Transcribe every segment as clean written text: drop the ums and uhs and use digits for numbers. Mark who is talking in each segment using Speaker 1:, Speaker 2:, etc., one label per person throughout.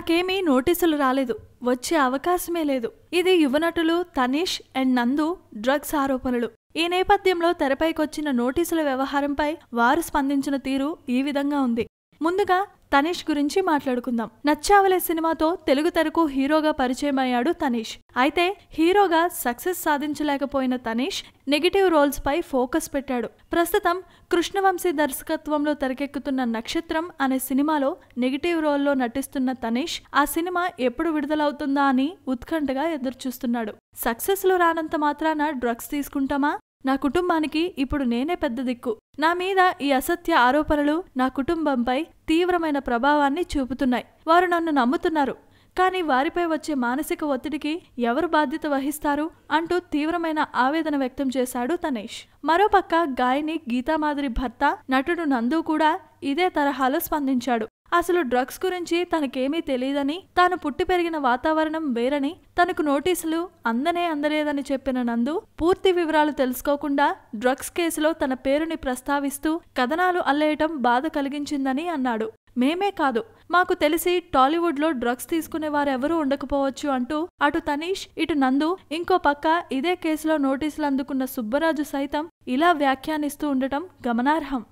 Speaker 1: నాకేమీ నోటీసులు రాలేదు, వచ్చే అవకాశమే లేదు. ఇది యువనటులు తనీష్ అండ్ నందు డ్రగ్స్ ఆరోపణలు. ఈ నేపథ్యంలో తెరపైకొచ్చిన నోటీసుల వ్యవహారంపై వారు స్పందించిన తీరు ఈ విధంగా ఉంది. ముందుగా తనీష్ గురించి మాట్లాడుకుందాం. నచ్చావలే సినిమాతో తెలుగు తెరకు హీరోగా పరిచయమయ్యాడు తనీష్. అయితే హీరోగా సక్సెస్ సాధించలేకపోయిన తనీష్ నెగిటివ్ రోల్స్ పై ఫోకస్ పెట్టాడు. ప్రస్తుతం కృష్ణవంశీ దర్శకత్వంలో తెరకెక్కుతున్న నక్షత్రం అనే సినిమాలో నెగిటివ్ రోల్లో నటిస్తున్న తనీష్ ఆ సినిమా ఎప్పుడు విడుదలవుతుందా అని ఉత్కంఠగా ఎదురుచూస్తున్నాడు. సక్సెస్ లో రానంత మాత్రాన డ్రగ్స్ తీసుకుంటామా? నా కుటుంబానికి ఇప్పుడు నేనే పెద్ద దిక్కు. నా మీద ఈ అసత్య ఆరోపణలు నా కుటుంబంపై తీవ్రమైన ప్రభావాన్ని చూపుతున్నాయి. వారు నన్ను నమ్ముతున్నారు, కానీ వారిపై వచ్చే మానసిక ఒత్తిడికి ఎవరు బాధ్యత వహిస్తారు అంటూ తీవ్రమైన ఆవేదన వ్యక్తం చేశాడు తనీష్. మరోపక్క గాయని గీతామాధురి భర్త నటుడు నందు కూడా ఇదే తరహాలో స్పందించాడు. అసలు డ్రగ్స్ గురించి తనకేమీ తెలియదని, తాను పుట్టి పెరిగిన వాతావరణం వేరని, తనకు నోటీసులు అందలేదని చెప్పిన నందు పూర్తి వివరాలు తెలుసుకోకుండా డ్రగ్స్ కేసులో తన పేరుని ప్రస్తావిస్తూ కథనాలు అల్లేయటం బాధ కలిగించిందని అన్నాడు. మేమే కాదు, మాకు తెలిసి టాలీవుడ్ లో డ్రగ్స్ తీసుకునే వారెవరూ ఉండకపోవచ్చు అంటూ అటు తనీష్ ఇటు నందు, ఇంకో పక్క ఇదే కేసులో నోటీసులు అందుకున్న సుబ్బరాజు సైతం ఇలా వ్యాఖ్యానిస్తూ ఉండటం గమనార్హం.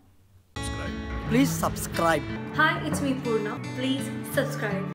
Speaker 2: Please subscribe.
Speaker 3: Hi, it's me Purna. Please subscribe.